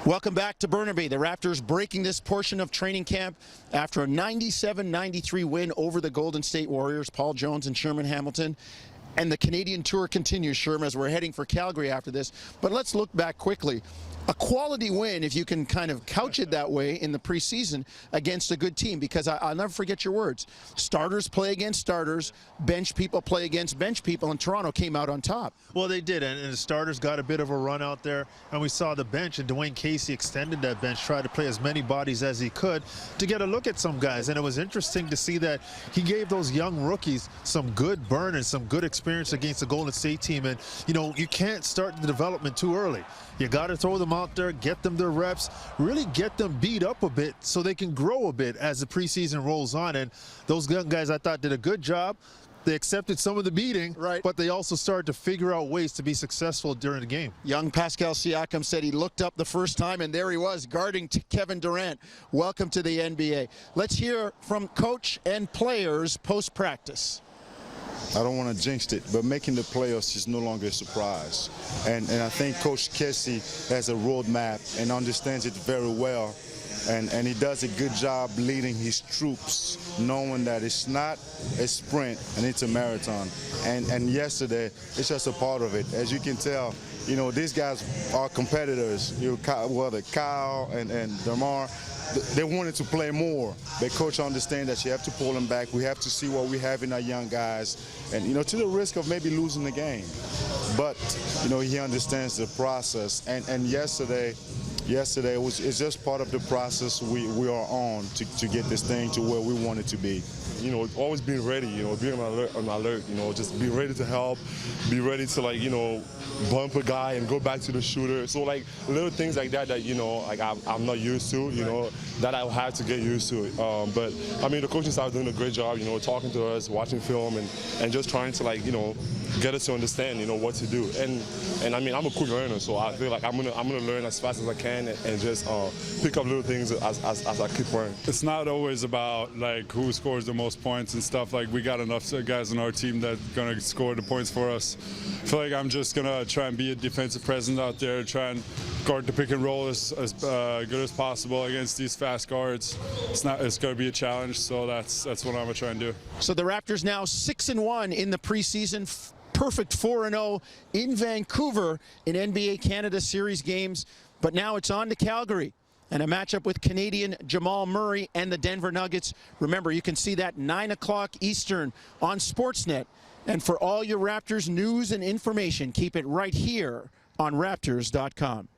Welcome back to Burnaby. The Raptors breaking this portion of training camp after a 97-93 win over the Golden State Warriors. Paul Jones and Sherman Hamilton. And the Canadian tour continues, Sherman, as we're heading for Calgary after this. But let's look back quickly. A quality win, if you can kind of couch it that way, in the preseason against a good team, because I'll never forget your words. Starters play against starters, bench people play against bench people, and Toronto came out on top. Well, they did, and the starters got a bit of a run out there, and we saw the bench, and Dwayne Casey extended that bench, tried to play as many bodies as he could to get a look at some guys, and it was interesting to see that he gave those young rookies some good burn and some good experience against the Golden State team, and, you know, you can't start the development too early. You got to throw them out there, get them their reps, really get them beat up a bit so they can grow a bit as the preseason rolls on. And those young guys, I thought, did a good job. They accepted some of the beating, right, but they also started to figure out ways to be successful during the game. Young Pascal Siakam said he looked up the first time, and there he was, guarding Kevin Durant. Welcome to the NBA. Let's hear from coach and players post-practice. I don't want to jinx it, but making the playoffs is no longer a surprise. And I think Coach Casey has a roadmap and understands it very well. And he does a good job leading his troops, knowing that it's not a sprint and it's a marathon. And yesterday, it's just a part of it. As you can tell, you know, these guys are competitors. You know, Kyle and DeMar, they wanted to play more. But coach understands that you have to pull them back. We have to see what we have in our young guys, and, you know, to the risk of maybe losing the game. But, you know, he understands the process. And yesterday it's just part of the process we are on to get this thing to where we want it to be. You know, always being ready, you know, being on alert, you know, just be ready to help, be ready to, like, you know, bump a guy and go back to the shooter. So, like, little things like that, you know, like, I'm not used to, you know, that I'll have to get used to it. But, I mean, the coaching staff is doing a great job, you know, talking to us, watching film, and just trying to, like, you know, get us to understand, you know, what to do. And I mean, I'm a quick learner, so I feel like I'm gonna learn as fast as I can and just pick up little things as I keep learning. It's not always about, like, who scores the most points and stuff. Like, we got enough guys on our team that are gonna score the points for us. I feel like I'm just gonna try and be a defensive presence out there, try and guard the pick and roll as good as possible against these fast guards. It's gonna be a challenge, so that's what I'm gonna try and do. So the Raptors now 6-1 in the preseason. Perfect 4-0 in Vancouver in NBA Canada Series games. But now it's on to Calgary and a matchup with Canadian Jamal Murray and the Denver Nuggets. Remember, you can see that 9 o'clock Eastern on Sportsnet. And for all your Raptors news and information, keep it right here on Raptors.com.